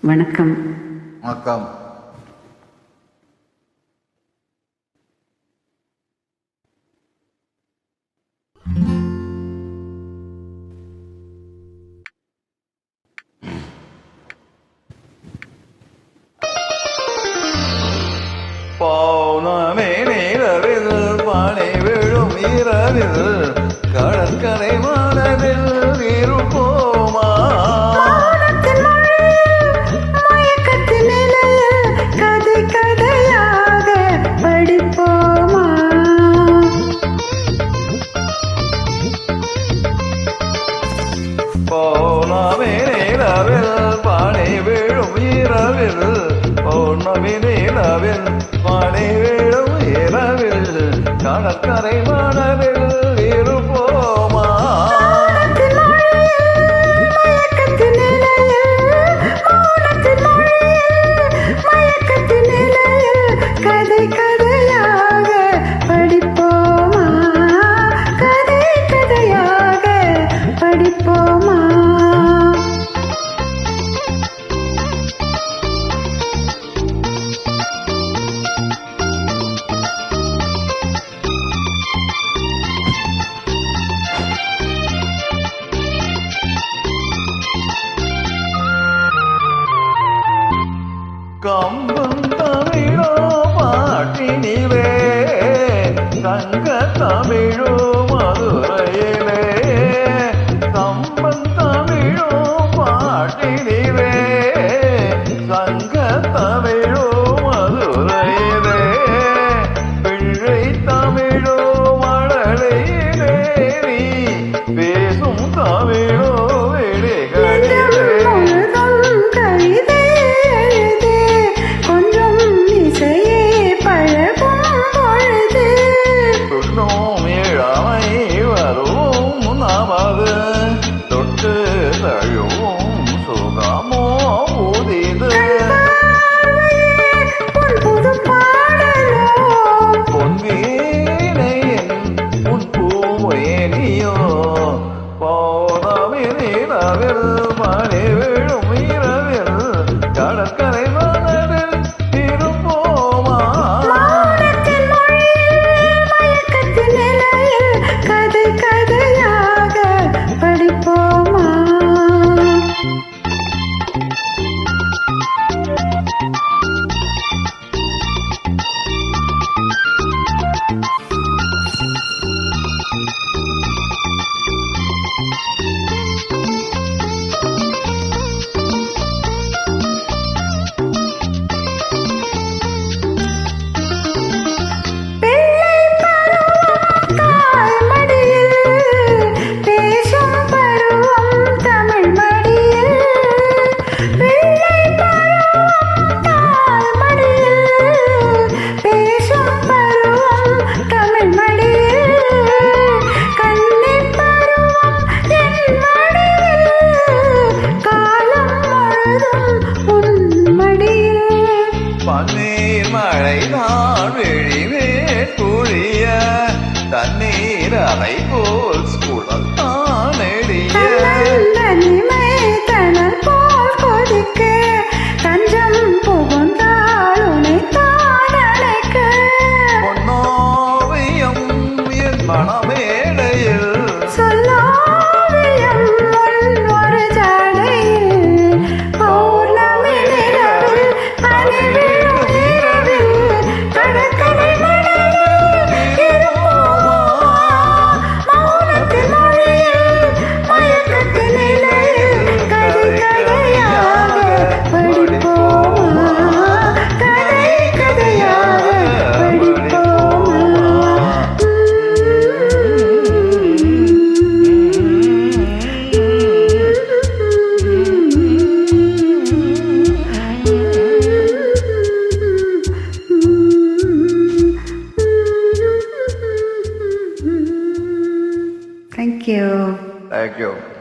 வணக்கம். வணக்கம். பௌர்ணமி நிலவில் பனி விழும் இரவில் கடற்கரை மனதில் இருப்போமா? கதை கதையாக படிப்போமா? பௌர்ணமி நிலவில் பனி விழும் இரவில் பௌர்ணமி நிலவில் பனி விழும் இரவில் கடற்கரை மனதில் இருப்போமா? கதை கதையாக படிப்போமா? கதை கதையாக படிப்போமா? கம்பம் தமிழோ பாட்டினிலே தங்க தமிழோ மதுரையிலே கம்பம் தமிழோ பாட்டினிலே தங்க தமிழோ மதுரையிலே பிள்ளை தமிழோ மழலையிலே நீ பேசும் தமிழோ வெளிகளிலே தொட்டு தழுவும் சுகமோ புதிது பொன்வீனையின் உன் பூவேனியோ பௌர்ணமி நிலவில் மணி விழும் இரவில் கடற்கரை மனதில் இருப்போமா? கதை கதையாக படிப்போமா? பன்னீர் மழைதான் வெளிவே குழிய தண்ணீர் அலை போல் குளத்தான் எளிய போல் கொதிக்க தஞ்சம் புகுந்தால் உனைத்தான் அழைக்க பொன்னோவியம் என் மனமேடையில் சொல்லாவியம் ஒரு ஜாடையில் பௌர்ணமி நிலவில் பனி விழும் இரவில் கடற்கரை மணலில் இருப்போமா? மௌனத்தின் மொழியில் மயக்கத்தின் நிலையில் கதை கதையாக படிப்போமா? கதை கதையாக படிப்போமா? Thank you. Thank you.